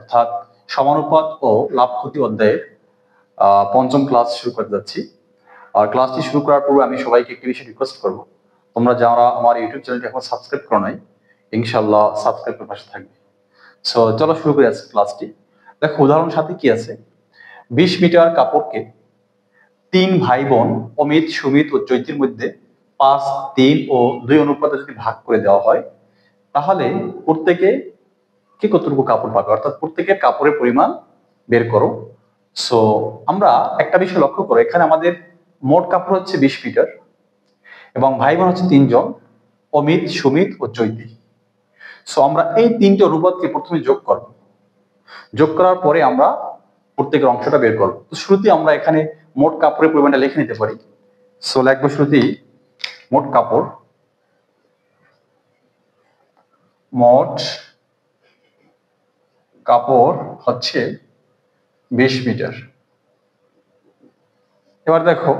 অর্থাৎ সমানুপাত ও লাভ ক্ষতি অধ্যায়ের পঞ্চম ক্লাস শুরু করতে যাচ্ছি। আর ক্লাসটি শুরু করার পূর্বে আমি সবাইকে একটি বিষয় রিকোয়েস্ট করব, তোমরা যারা আমার ইউটিউব চ্যানেলটি এখন সাবস্ক্রাইব করো নাই, ইনশাআল্লাহ সাবস্ক্রাইব করে পাশে থাকবে। সো চলো শুরু করে আজকে ক্লাসটি। দেখো উদাহরণ সাথে কি আছে, 20 মিটার কাপড়কে 3 ভাই বোন অমিত, সুমিত ও চৈতির মধ্যে 5, 3 ও 2 অনুপাতে যদি ভাগ করে দেওয়া হয়, তাহলে প্রত্যেকে কি কতটুকু কাপড় পাবে, অর্থাৎ প্রত্যেকের কাপড়ের পরিমাণ বের করো। সো আমরা একটা বিষয় লক্ষ্য করো, এখানে আমাদের মোট কাপড় হচ্ছে 20 মিটার এবং ভাই বোন হচ্ছে 3 জন, অমিত, সুমিত ও চৈতি। সো আমরা এই 3টি অনুপাতকে প্রথমে যোগ করব, যোগ করার পরে আমরা প্রত্যেকের অংশটা বের করব। তো শুরুতে আমরা এখানে মোট কাপড়ের পরিমাণটা লিখে নিতে পারি। সো লিখবো শুরুতেই মোট কাপড়, মোট কাপড় হচ্ছে 20 মিটার। এবার দেখো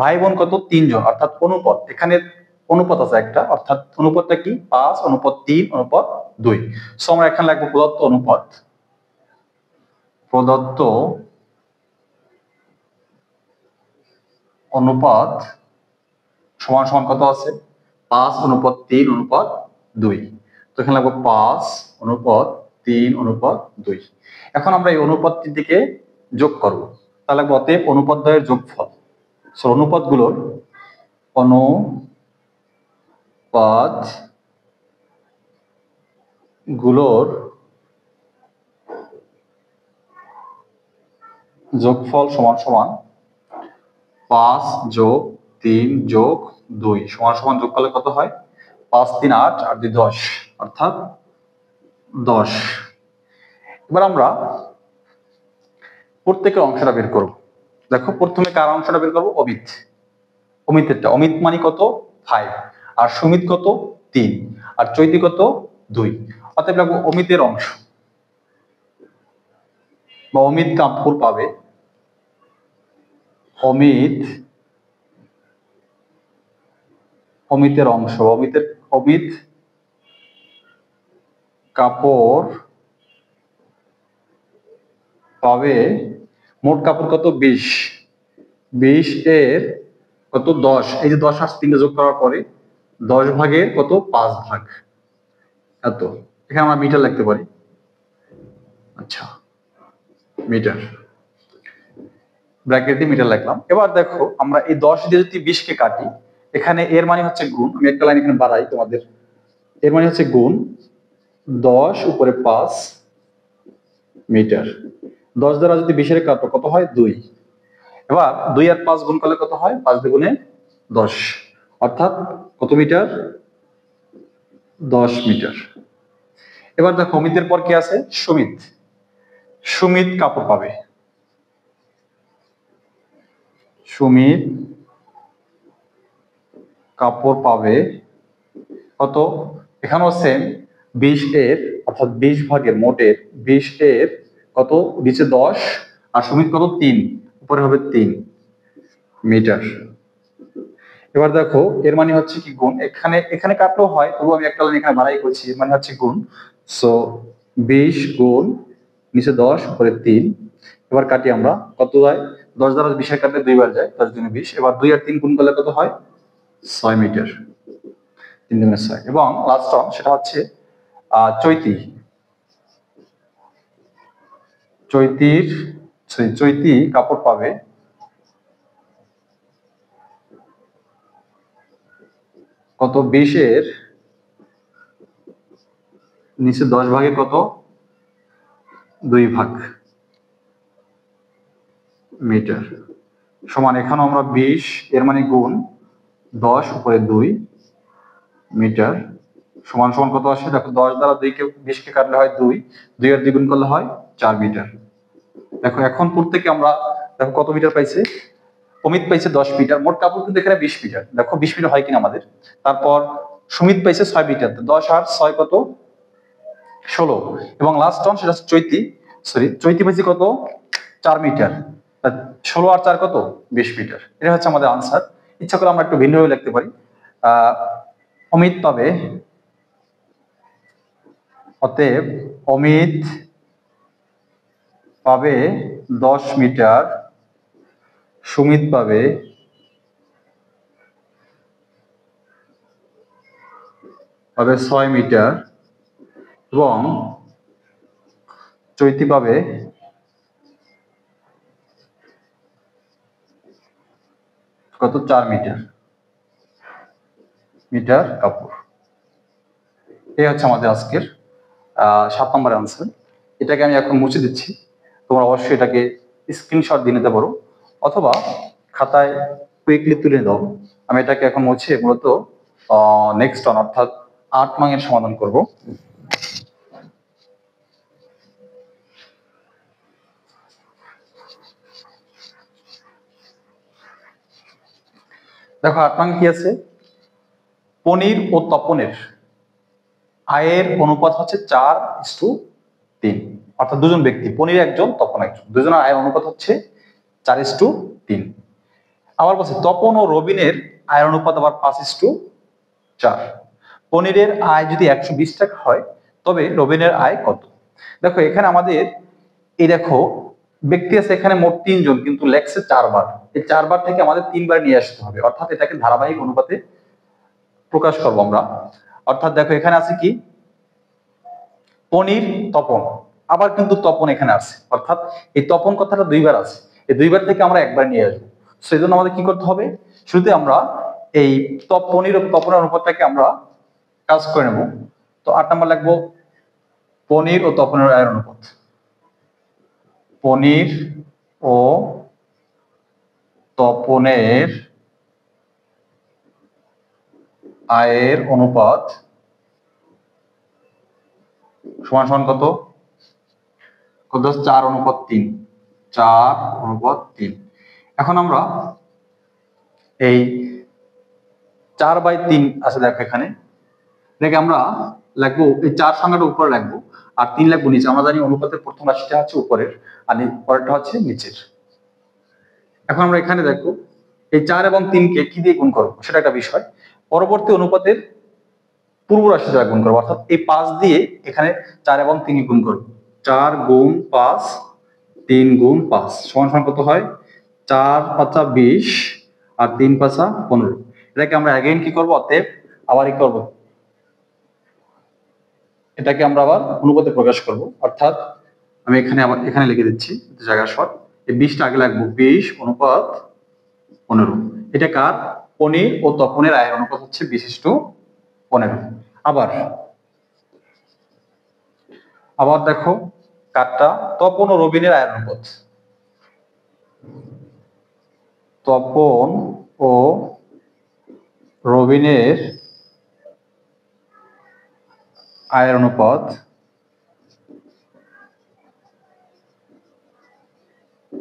ভাই বোন কত, 3 জন, অর্থাৎ অনুপাত, এখানে অনুপাত আছে একটা, অর্থাৎ অনুপাতটা কি 5 অনুপাত 3 অনুপাত 2। সো আমরা এখানে লিখবো প্রদত্ত অনুপাত, প্রদত্ত অনুপাত সমান সমান কত আছে, 5 অনুপাত 3 অনুপাত 2। তো এখানে লিখবো 5 অনুপাত 3 অনুপাত 2। এখন আমরা এই অনুপাত তিনটিকে যোগ করব, তাহলে লিখবো অতএব অনুপাত দ্বয়ের যোগফল। সো অনুপাতগুলোর যোগফল সমান সমান 5 যোগ 3 যোগ 2 সমান সমান যোগ করলে কত হয়, 5 3 8 আর 2 10, অর্থাৎ 10। এবার আমরা প্রত্যেকের অংশটা বের করব। দেখো প্রথমে কার অংশটা বের করবো, অমিত, অমিতেরটা। অমিত মানে কত 5, আর সুমিত কত 3, আর চৈতি কত 2। অতএব লাগবো অমিতের অংশ বা অমিত কাপড় পাবে, অমিতের অংশ, অমিত কাপড় পাবে মোট কাপড় কত 20, 20 এর কত 10, এই যে 10 আর 3 যোগ করার পরে 10 ভাগের কত 5 ভাগ, এত। এখানে আমরা মিটার লিখতে পারি, আচ্ছা মিটার, ব্র্যাকেটে মিটার লিখলাম। এবার দেখো আমরা এই 10 দিয়ে যদি 20 কে কাটি, এখানে এর মানে হচ্ছে গুণ, আমি একটা লাইন এখানে বাড়াই তোমাদের, এর মানে হচ্ছে গুণ 10 উপরে 5 মিটার। 10 দ্বারা যদি 20 এর কাটো কত হয় 2। এবার 2 আর 5 গুণ করলে কত হয়, 5 দুগুণে 10, অর্থাৎ কত মিটার, 10 মিটার। এবার দেখো অমিতের পর কি আছে, সুমিত, সুমিত কাপড় পাবে, সুমিত কাপড় পাবে কত, এখানেও সেম 20 এর, অর্থাৎ 20 ভাগের মোটের 20 এর কত, নিচে 10 আর সুমিত কত 3, উপরে হবে 3 মিটার। এবার দেখো এর মানে হচ্ছে কি গুণ, এখানে এখানে কাটলেও হয়, তবু আমি একটা লাইন এখানে বাড়াই করছি, এর মানে হচ্ছে গুণ। সো 20 গুণ নিচে 10 উপরে 3। এবার কাটি আমরা, কত যায়, 10 দ্বারা 20 এর কাটলে 2 বার যায়, 10 দুগুণে 20। এবার 2 আর 3 গুণ করলে কত হয়, 6 মিটার, 3 দুগুণে 6। এবং লাস্ট ওয়ান সেটা হচ্ছে চৈতি, চৈতি কাপড় পাবে কত, 20 এর নিচে 10 ভাগে কত, 2 ভাগ মিটার, সমান এখানে আমরা 20 এর মানে গুণ 10 উপরে 2 মিটার, সমান সমান কত আসে, দেখো 10 দ্বারা 20 কে কাটলে হয় 2, 2 আর 2 গুণ করলে হয় 4 মিটার। দেখো এখন প্রত্যেকে আমরা দেখো কত মিটার পাইছে, অমিত পাইছে 10 মিটার, মোট কাপড় কিন্তু এখানে 20 মিটার, দেখো 20 মিটার হয় কিনা আমাদের। তারপর সুমিত পাইছে 6 মিটার, 10 আর 6 কত 16। এবং লাস্ট ওয়ান সেটা চৈতি পাইছে কত 4 মিটার, 16 আর 4 কত 20 মিটার। এটা হচ্ছে আমাদের আনসার। ইচ্ছা করে আমরা একটু ভিন্নভাবে লিখতে পারি, অমিত পাবে অতএব অমিত পাবে 10 মিটার, সুমিত পাবে 6 মিটার এবং চৈতি পাবে কত 4 মিটার কাপড়। এই হচ্ছে আমাদের আজকের 7 নম্বরের আনসার। এটাকে আমি এখন মুছে দিচ্ছি, তোমরা অবশ্যই এটাকে স্ক্রিনশট দিয়ে নিতে পারো অথবা খাতায় কুইকলি তুলে দাও। আমি এটাকে এখন মুছে মূলত নেক্সট অন অর্থাৎ 8 নং এর সমাধান করব। দেখো 8 নং কি আছে, পনির ও তপনের আয়ের অনুপাত হচ্ছে 4:3, অর্থাৎ দুজন ব্যক্তি, পনির একজন তপন একজন, দুজনের আয়ের অনুপাত হচ্ছে 4:3। আবার বলছে তপন ও রবিনের আয়ের অনুপাত আবার 5:4। পনিরের আয় যদি 120 টাকা হয় তবে রবিনের আয় কত? দেখো এখানে আমাদের এই দেখো ব্যক্তি আছে এখানে মোট 3 জন, কিন্তু লেখছে 4 বার। এই 4 বার থেকে আমাদের 3 বার নিয়ে আসতে হবে, অর্থাৎ এটাকে ধারাবাহিক অনুপাতে প্রকাশ করবো আমরা। অর্থাৎ দেখো এখানে আছে কি পনির তপন, আবার কিন্তু তপন এখানে আছে, অর্থাৎ এই তপন কথাটা 2 বার আছে, এই 2 বার থেকে আমরা একবার নিয়ে আসবো। সেই জন্য আমাদের কি করতে হবে, শুরুতে আমরা এই পনির ও তপনের অনুপাতটাকে আমরা কাজ করে নেব। তো 8 নম্বর লিখবো পনির ও তপনের আয়ের অনুপাত। পনির ও তপনের আয়ের অনুপাত সমান সমান কত? 4:3। 4:3। এখন আমরা এই 4/3 আছে দেখো এখানে, এটাকে আমরা লিখবো এই 4 সংখ্যাটা উপরে লিখবো আর 3 লিখবো নিচে। আমরা জানি অনুপাতের প্রথম রাশিটা হচ্ছে উপরের আর পরেরটা হচ্ছে নিচের। এখন আমরা এখানে দেখো এই 4 এবং 3 কে কি দিয়ে গুণ করবো সেটা একটা বিষয়। পরবর্তী অনুপাতের পূর্ব রাশি দ্বারা গুণ করবো, অর্থাৎ এই 5 দিয়ে এখানে 4 এবং 3 গুণ করবো। 4 গুণ 5, 3 গুণ 5 সমান সমান কত হয়? 4×5 20 আর 3×5 15। এটাকে আমরা अगेन কি করবো, অতএব আবার কি করবো, এটাকে আমরা আবার অনুপাতে প্রকাশ করব। অর্থাৎ আমি এখানে লিখে দিচ্ছি জায়গা শর্ট, এই 20টা আগে লাগবো, 20:15। এটা কার? পনির ও তপনের আয়ের অনুপাত হচ্ছে 20:15। আবার দেখো কারটা তপন ও রবিনের আয়ের অনুপাত। তপন ও রবিনের আয়ের অনুপাত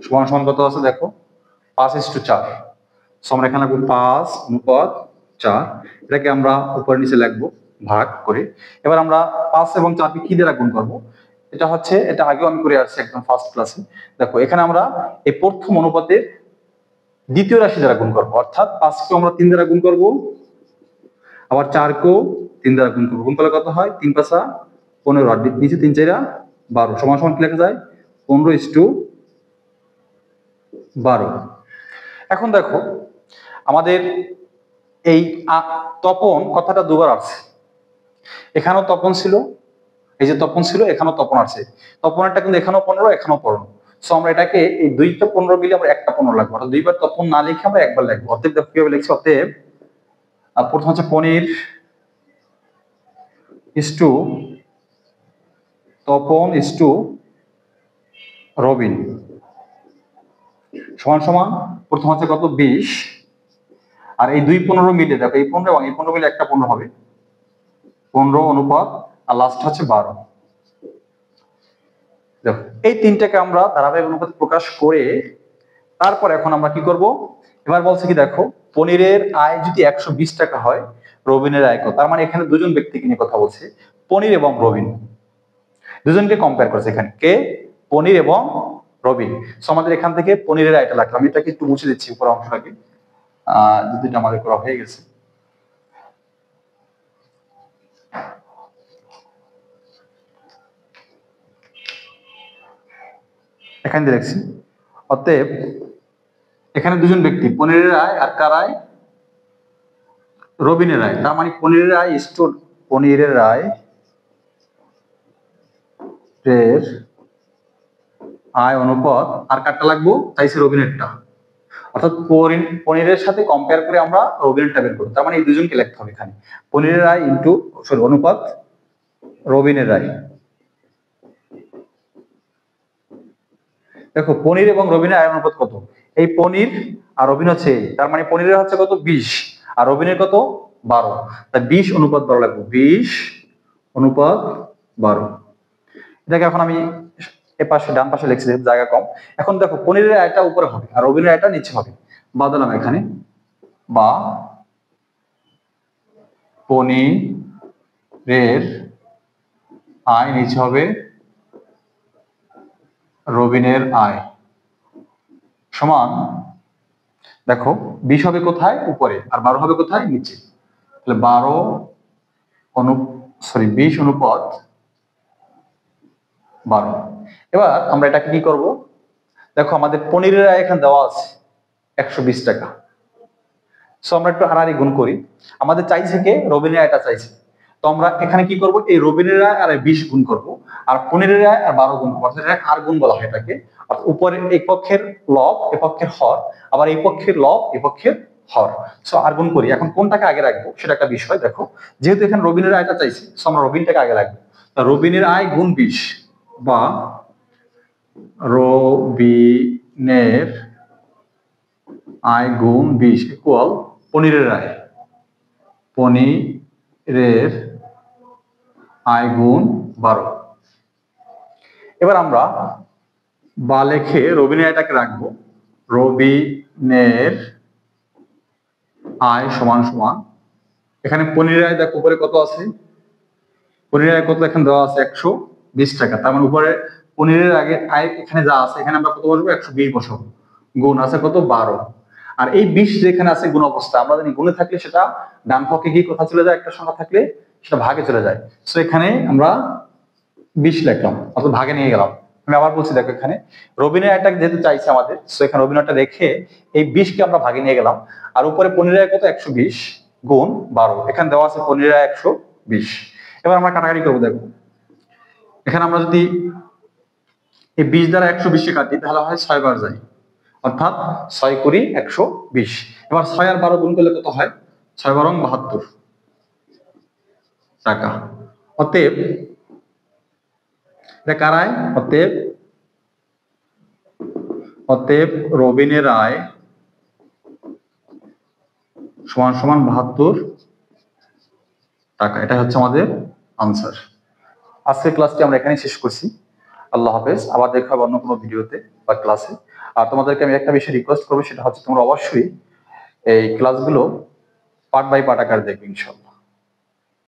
সমান সমান কত আছে দেখো? 5:4। আমরা এখানে লিখবো 5:4। এটাকে আমরা উপরে নিচে লিখবো ভাগ করে। এবার আমরা 5 এবং 4 কে কি দ্বারা গুণ করবো? এটা হচ্ছে, এটা আগেও আমি করে আসছি একদম ফার্স্ট ক্লাসে। দেখো এখানে আমরা এই প্রথম অনুপাতের দ্বিতীয় রাশি দ্বারা গুণ করবো, অর্থাৎ 5 কে আমরা 3 দ্বারা গুণ করবো, আবার 4 কেও 3 দ্বারা গুণ করবো। গুণ করলে কত হয়? 3×5 15 আর নিচে 3×4 12 সমান সমান কি লেখা যায়? 15:12। এখন দেখো আমাদের এই তপন কথাটা দুবার আছে, এখানেও তপন ছিল, এই যে তপন ছিল এখানেও তপন আছে। তপনেরটা কিন্তু এখানেও 15 এখানেও 15। সো আমরা এটাকে এই 2টা 15 মিলে আমরা একটা 15 লাগবো, অর্থাৎ 2 বার তপন না লিখে আমরা একবার লিখবো। অতএব দেখো কিভাবে লিখছি, অতএব প্রথম হচ্ছে পনির ইস্টু তপন ইস্টু রবিন সমান সমান প্রথম হচ্ছে কত? 20 আর এই 2:15 মিলে দেখো এই 15 এবং এই 15 মিলে একটা 15 হবে, 15 অনুপাত আর লাস্ট হচ্ছে 12। দেখো এই তিনটাকে আমরা ধারাবাহিক অনুপাতে প্রকাশ করে তারপর এখন আমরা কি করব, এবার বলছে কি দেখো পনিরের আয় যদি 120 টাকা হয় রবিনের আয় কত? তার মানে এখানে দুজন ব্যক্তিকে নিয়ে কথা বলছে, পনির এবং রবিন, দুজনকে কম্পেয়ার করেছে এখানে, কে? পনির এবং রবিন। সো আমাদের এখান থেকে পনিরের আয়টা লাগলো, আমি এটাকে একটু মুছে দিচ্ছি উপর অংশটাকে, যদি এটা আমাদের করা হয়ে গেছে। এখানে দিয়ে লিখছি। অতএব এখানে দুজন ব্যক্তি, পনিরের রায় আর কার রায়? রবিনের রায়। তার মানে পনিরের রায় পনিরের রায় এর আয় অনুপাত আর কারটা লাগবো, চাইছে রবিনেরটা। অর্থাৎ পনিরের সাথে কম্পেয়ার করে আমরা রবিনেরটা বের করবো। তার মানে এই দুজনকে লিখতে হবে এখানে, পনিরের রায় ইন্টু অনুপাত রবিনের রায়। দেখো পনির এবং রবিনের আয় অনুপাত কত? এই পনির আর রবিন হচ্ছে, তার মানে পনিরের হচ্ছে কত 20 আর রবিনের কত 12, তাই 20 অনুপাত 12 লাগবে, 20 অনুপাত 12। এটাকে এখন আমি এ পাশে ডান পাশে লিখছি, জায়গা কম। এখন দেখো পনিরের আয়টা উপরে হবে আর রবিনের আয়টা নিচে হবে, বাদলাম এখানে, বা পনিরের আয় নিচে হবে রবিনের আয় সমান, দেখো 20 হবে কোথায়? উপরে, আর 12 হবে কোথায়? নিচে। তাহলে 20 অনুপাত 12। এবার আমরা এটাকে কি করব? দেখো আমাদের পনিরের আয় এখানে দেওয়া আছে 120 টাকা। সো আমরা একটু হারাহারি গুণ করি। আমাদের চাইছে কে? রবিনের আয়টা চাইছে। তো আমরা এখানে কি করব? এই রবিনের আয় আর 20 গুণ করব, আর পনিরের আয় আর 12 গুণ করব। অর্থাৎ আর গুণ বলা হয় এটাকে। অর্থাৎ উপরে এই পক্ষের লব, এই পক্ষের হর, আবার এই পক্ষের লব, এই পক্ষের হর। সো আর গুণ করি। এখন কোনটাকে আগে রাখবো সেটা একটা বিষয়। দেখো যেহেতু এখানে রবিনের আয়টা চাইছে, সো আমরা রবিনটাকে আগে রাখবো। রবিনের আয় গুণ 20, বা রবিনের আয় গুণ 20 ইকুয়াল পনিরের আয়, পনিরের আয় গুণ 12। এবার আমরা বা লেখে রবিনের আয়টাকে রাখবো, রবিনের আয় সমান সমান, এখানে পনিরের আয় দেখো উপরে কত আছে? পনিরের আয় কত এখানে দেওয়া আছে? 120 টাকা। তার মানে উপরে পনিরের আগে আয় এখানে যা আছে, এখানে আমরা কত বসবো? 120 বসাবো, গুণ আছে কত? 12। আর এই 20 যেখানে আছে গুণ অবস্থা, আমরা জানি গুণে থাকলে সেটা ডান পক্ষে গিয়ে কোথা চলে যায়? একটা সংখ্যা থাকলে সেটা ভাগে চলে যায়। সো এখানে আমরা 20 লিখলাম, অর্থাৎ ভাগে নিয়ে গেলাম। আমি আবার বলছি, দেখো এখানে রবিনের আয়টা যেহেতু চাইছে আমাদের, সো এখানে রবিনারটা রেখে এই 20 কে আমরা ভাগে নিয়ে গেলাম। আর উপরে পনিরের আয় কত? 120 গুণ 12, এখানে দেওয়া আছে পনিরের আয় 120। এবার আমরা কাটাকাটি করবো। দেখো এখানে আমরা যদি এই 20 দ্বারা 120 কে কাটি, তাহলে হয় 6 বার যায়, অর্থাৎ 6 কুড়ি 120। এবার 6 আর 12 গুণ করলে কত হয়? 6 বারং 72 টাকা। অতএব এটা কার আয়? অতএব রবিনের আয় সমান সমান 72 টাকা। এটা হচ্ছে আমাদের আনসার। আজকের ক্লাসটি আমরা এখানেই শেষ করছি। আল্লাহ হাফেজ। আবার দেখা হবে অন্য কোনো ভিডিওতে বা ক্লাসে। আর তোমাদেরকে আমি একটা বিষয় রিকোয়েস্ট করবো, সেটা হচ্ছে তোমরা অবশ্যই এই ক্লাসগুলো পার্ট বাই পার্ট আকারে দেখবে ইনশাআল্লাহ।